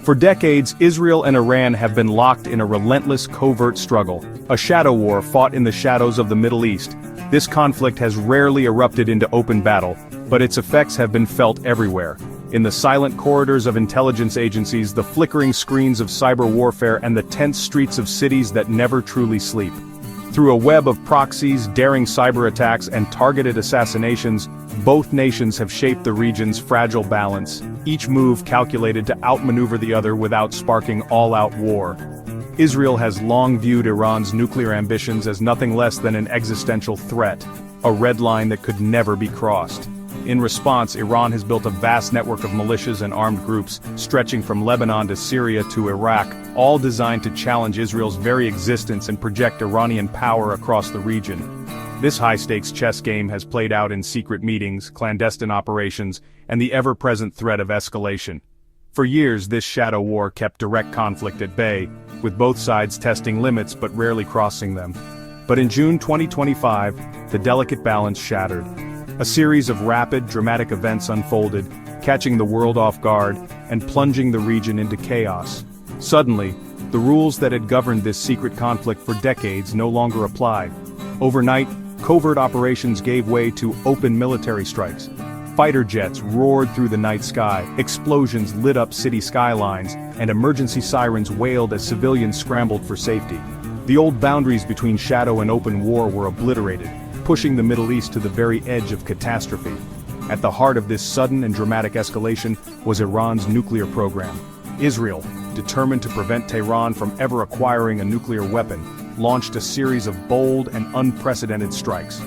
For decades, Israel and Iran have been locked in a relentless covert struggle, a shadow war fought in the shadows of the Middle East. This conflict has rarely erupted into open battle, but its effects have been felt everywhere. In the silent corridors of intelligence agencies, the flickering screens of cyber warfare, and the tense streets of cities that never truly sleep. Through a web of proxies, daring cyber attacks, and targeted assassinations, both nations have shaped the region's fragile balance, each move calculated to outmaneuver the other without sparking all-out war. Israel has long viewed Iran's nuclear ambitions as nothing less than an existential threat, a red line that could never be crossed. In response, Iran has built a vast network of militias and armed groups, stretching from Lebanon to Syria to Iraq, all designed to challenge Israel's very existence and project Iranian power across the region. This high-stakes chess game has played out in secret meetings, clandestine operations, and the ever-present threat of escalation. For years, this shadow war kept direct conflict at bay, with both sides testing limits but rarely crossing them. But in June 2025, the delicate balance shattered. A series of rapid, dramatic events unfolded, catching the world off guard and plunging the region into chaos. Suddenly, the rules that had governed this secret conflict for decades no longer applied. Overnight, covert operations gave way to open military strikes. Fighter jets roared through the night sky, explosions lit up city skylines, and emergency sirens wailed as civilians scrambled for safety. The old boundaries between shadow and open war were obliterated, pushing the Middle East to the very edge of catastrophe. At the heart of this sudden and dramatic escalation was Iran's nuclear program. Israel, determined to prevent Tehran from ever acquiring a nuclear weapon, launched a series of bold and unprecedented strikes.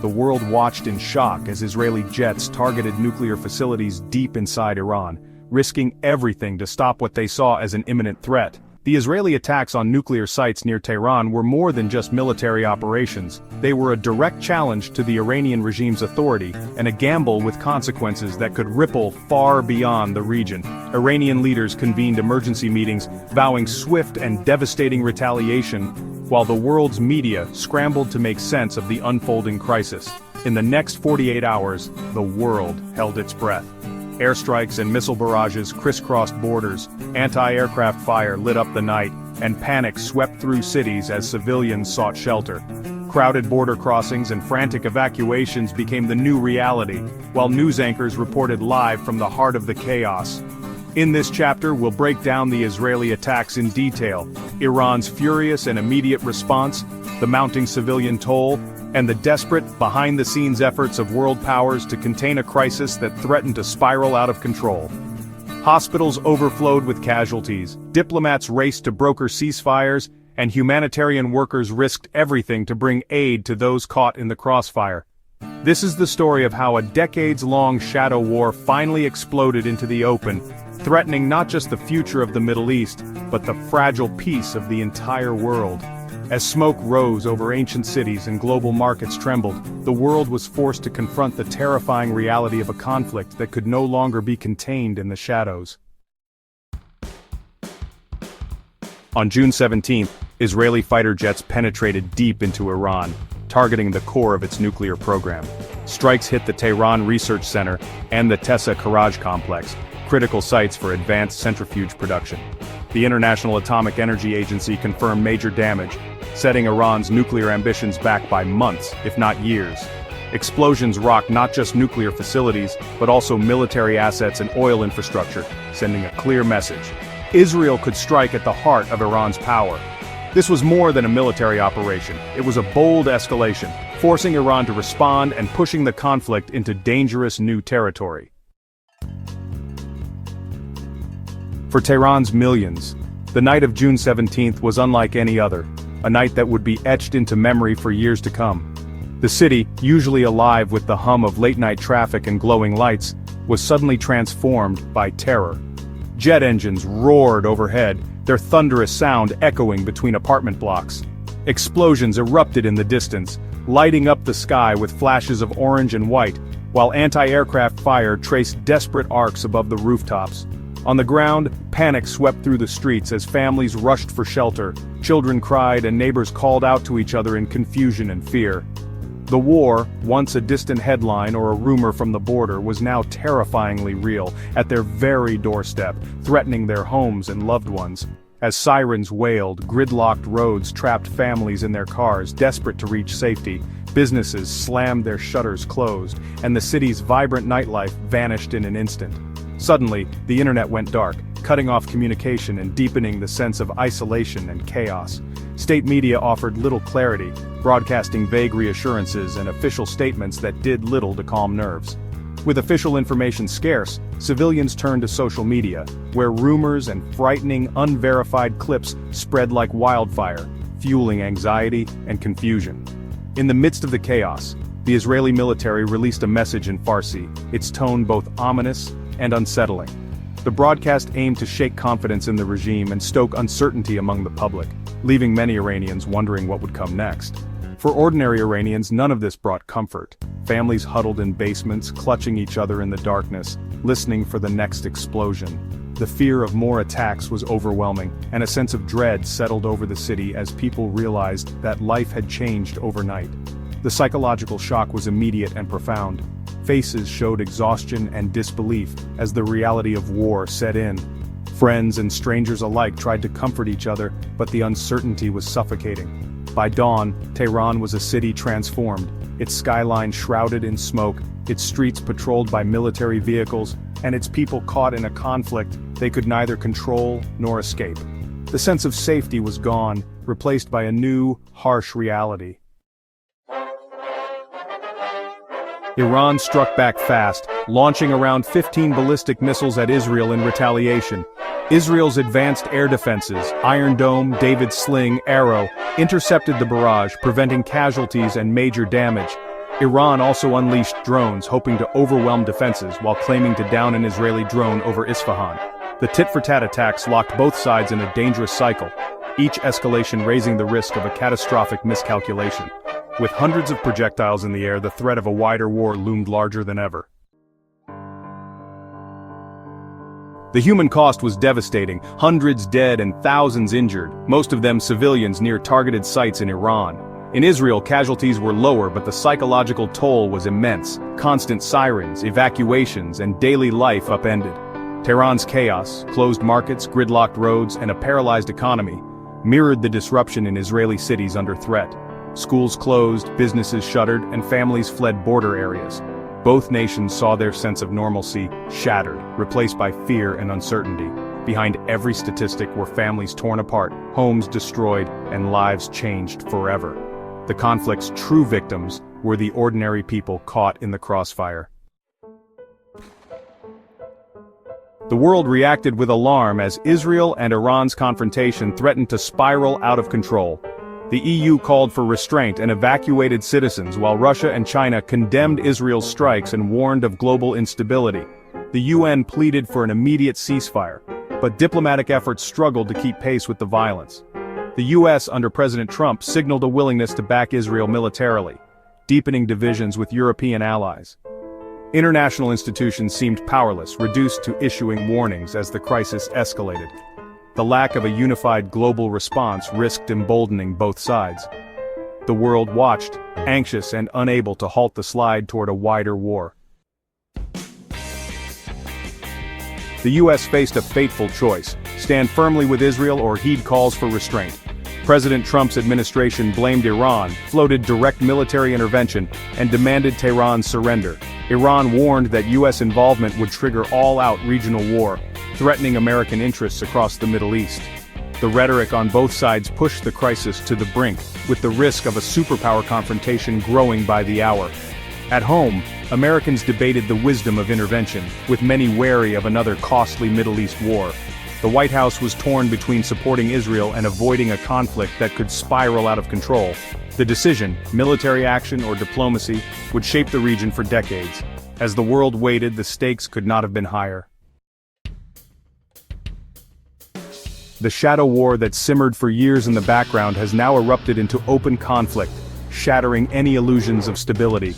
The world watched in shock as Israeli jets targeted nuclear facilities deep inside Iran, risking everything to stop what they saw as an imminent threat. The Israeli attacks on nuclear sites near Tehran were more than just military operations. They were a direct challenge to the Iranian regime's authority, and a gamble with consequences that could ripple far beyond the region. Iranian leaders convened emergency meetings, vowing swift and devastating retaliation, while the world's media scrambled to make sense of the unfolding crisis. In the next 48 hours, the world held its breath. Airstrikes and missile barrages crisscrossed borders, anti-aircraft fire lit up the night, and panic swept through cities as civilians sought shelter. Crowded border crossings and frantic evacuations became the new reality, while news anchors reported live from the heart of the chaos. In this chapter, we'll break down the Israeli attacks in detail, Iran's furious and immediate response, the mounting civilian toll, and the desperate, behind-the-scenes efforts of world powers to contain a crisis that threatened to spiral out of control. Hospitals overflowed with casualties, diplomats raced to broker ceasefires, and humanitarian workers risked everything to bring aid to those caught in the crossfire. This is the story of how a decades-long shadow war finally exploded into the open, threatening not just the future of the Middle East, but the fragile peace of the entire world. As smoke rose over ancient cities and global markets trembled, the world was forced to confront the terrifying reality of a conflict that could no longer be contained in the shadows. On June 17th, Israeli fighter jets penetrated deep into Iran, targeting the core of its nuclear program. Strikes hit the Tehran Research Center and the Tessa Barrage complex, critical sites for advanced centrifuge production. The International Atomic Energy Agency confirmed major damage, setting Iran's nuclear ambitions back by months, if not years. Explosions rocked not just nuclear facilities, but also military assets and oil infrastructure, sending a clear message. Israel could strike at the heart of Iran's power. This was more than a military operation. It was a bold escalation, forcing Iran to respond and pushing the conflict into dangerous new territory. For Tehran's millions, the night of June 17th was unlike any other, a night that would be etched into memory for years to come. The city, usually alive with the hum of late-night traffic and glowing lights, was suddenly transformed by terror. Jet engines roared overhead, their thunderous sound echoing between apartment blocks. Explosions erupted in the distance, lighting up the sky with flashes of orange and white, while anti-aircraft fire traced desperate arcs above the rooftops. On the ground, panic swept through the streets as families rushed for shelter, children cried and neighbors called out to each other in confusion and fear. The war, once a distant headline or a rumor from the border, was now terrifyingly real, at their very doorstep, threatening their homes and loved ones. As sirens wailed, gridlocked roads trapped families in their cars, desperate to reach safety. Businesses slammed their shutters closed, and the city's vibrant nightlife vanished in an instant. Suddenly, the internet went dark, cutting off communication and deepening the sense of isolation and chaos. State media offered little clarity, broadcasting vague reassurances and official statements that did little to calm nerves. With official information scarce, civilians turned to social media, where rumors and frightening, unverified clips spread like wildfire, fueling anxiety and confusion. In the midst of the chaos, the Israeli military released a message in Farsi, its tone both ominous and unsettling. The broadcast aimed to shake confidence in the regime and stoke uncertainty among the public, leaving many Iranians wondering what would come next. For ordinary Iranians, none of this brought comfort. Families huddled in basements, clutching each other in the darkness, listening for the next explosion. The fear of more attacks was overwhelming, and a sense of dread settled over the city as people realized that life had changed overnight. The psychological shock was immediate and profound. Faces showed exhaustion and disbelief as the reality of war set in. Friends and strangers alike tried to comfort each other, but the uncertainty was suffocating. By dawn, Tehran was a city transformed, its skyline shrouded in smoke, its streets patrolled by military vehicles, and its people caught in a conflict they could neither control nor escape. The sense of safety was gone, replaced by a new, harsh reality. Iran struck back fast, launching around 15 ballistic missiles at Israel in retaliation. Israel's advanced air defenses, Iron Dome, David's Sling, Arrow, intercepted the barrage, preventing casualties and major damage. Iran also unleashed drones, hoping to overwhelm defenses while claiming to down an Israeli drone over Isfahan. The tit-for-tat attacks locked both sides in a dangerous cycle, each escalation raising the risk of a catastrophic miscalculation. With hundreds of projectiles in the air, the threat of a wider war loomed larger than ever. The human cost was devastating, hundreds dead and thousands injured, most of them civilians near targeted sites in Iran. In Israel, casualties were lower, but the psychological toll was immense. Constant sirens, evacuations, and daily life upended. Tehran's chaos, closed markets, gridlocked roads, and a paralyzed economy mirrored the disruption in Israeli cities under threat. Schools closed, businesses shuttered, and families fled border areas. Both nations saw their sense of normalcy shattered, replaced by fear and uncertainty. Behind every statistic were families torn apart, homes destroyed, and lives changed forever. The conflict's true victims were the ordinary people caught in the crossfire. The world reacted with alarm as Israel and Iran's confrontation threatened to spiral out of control. The EU called for restraint and evacuated citizens, while Russia and China condemned Israel's strikes and warned of global instability. The UN pleaded for an immediate ceasefire, but diplomatic efforts struggled to keep pace with the violence. The US, under President Trump, signaled a willingness to back Israel militarily, deepening divisions with European allies. International institutions seemed powerless, reduced to issuing warnings as the crisis escalated. The lack of a unified global response risked emboldening both sides. The world watched, anxious and unable to halt the slide toward a wider war. The US faced a fateful choice: stand firmly with Israel or heed calls for restraint. President Trump's administration blamed Iran, floated direct military intervention, and demanded Tehran's surrender. Iran warned that US involvement would trigger all-out regional war, threatening American interests across the Middle East. The rhetoric on both sides pushed the crisis to the brink, with the risk of a superpower confrontation growing by the hour. At home, Americans debated the wisdom of intervention, with many wary of another costly Middle East war. The White House was torn between supporting Israel and avoiding a conflict that could spiral out of control. The decision, military action or diplomacy, would shape the region for decades. As the world waited, the stakes could not have been higher. The shadow war that simmered for years in the background has now erupted into open conflict, shattering any illusions of stability.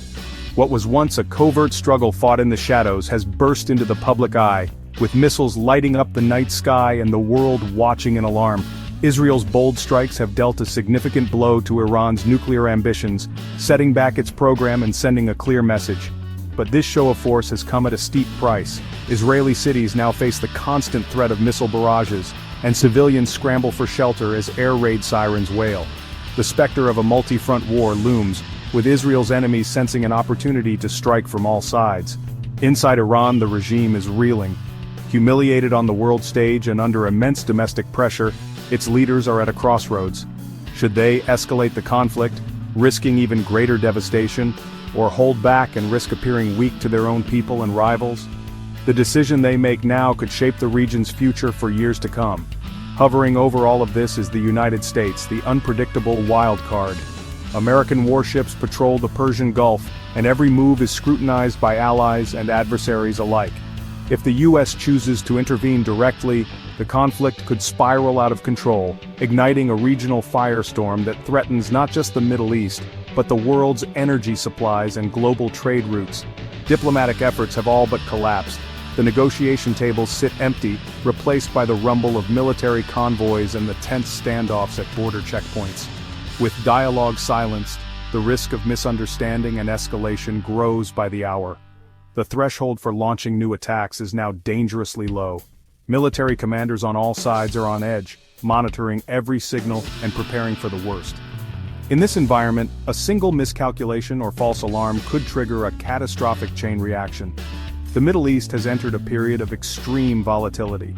What was once a covert struggle fought in the shadows has burst into the public eye, with missiles lighting up the night sky and the world watching in alarm. Israel's bold strikes have dealt a significant blow to Iran's nuclear ambitions, setting back its program and sending a clear message. But this show of force has come at a steep price. Israeli cities now face the constant threat of missile barrages, and civilians scramble for shelter as air raid sirens wail. The specter of a multi-front war looms, with Israel's enemies sensing an opportunity to strike from all sides. Inside Iran, the regime is reeling. Humiliated on the world stage and under immense domestic pressure, its leaders are at a crossroads. Should they escalate the conflict, risking even greater devastation, or hold back and risk appearing weak to their own people and rivals? The decision they make now could shape the region's future for years to come. Hovering over all of this is the United States, the unpredictable wild card. American warships patrol the Persian Gulf, and every move is scrutinized by allies and adversaries alike. If the US chooses to intervene directly, the conflict could spiral out of control, igniting a regional firestorm that threatens not just the Middle East, but the world's energy supplies and global trade routes. Diplomatic efforts have all but collapsed. The negotiation tables sit empty, replaced by the rumble of military convoys and the tense standoffs at border checkpoints. With dialogue silenced, the risk of misunderstanding and escalation grows by the hour. The threshold for launching new attacks is now dangerously low. Military commanders on all sides are on edge, monitoring every signal and preparing for the worst. In this environment, a single miscalculation or false alarm could trigger a catastrophic chain reaction. The Middle East has entered a period of extreme volatility.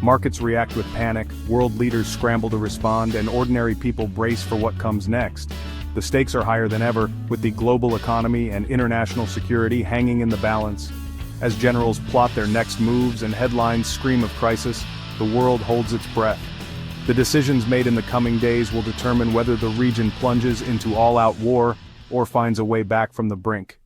Markets react with panic, world leaders scramble to respond, and ordinary people brace for what comes next. The stakes are higher than ever, with the global economy and international security hanging in the balance. As generals plot their next moves and headlines scream of crisis, the world holds its breath. The decisions made in the coming days will determine whether the region plunges into all-out war or finds a way back from the brink.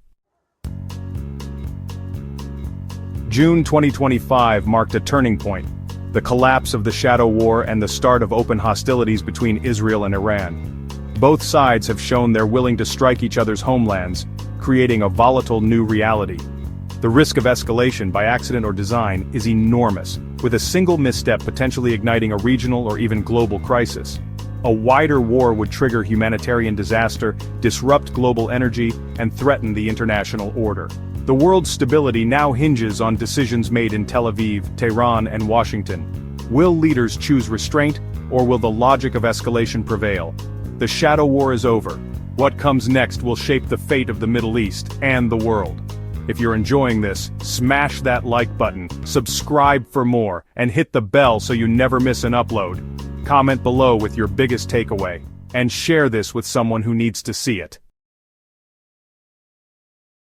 June 2025 marked a turning point. The collapse of the shadow war and the start of open hostilities between Israel and Iran. Both sides have shown they're willing to strike each other's homelands, creating a volatile new reality. The risk of escalation by accident or design is enormous, with a single misstep potentially igniting a regional or even global crisis. A wider war would trigger humanitarian disaster, disrupt global energy, and threaten the international order. The world's stability now hinges on decisions made in Tel Aviv, Tehran, and Washington. Will leaders choose restraint, or will the logic of escalation prevail? The shadow war is over. What comes next will shape the fate of the Middle East and the world. If you're enjoying this, smash that like button, subscribe for more, and hit the bell so you never miss an upload. Comment below with your biggest takeaway, and share this with someone who needs to see it.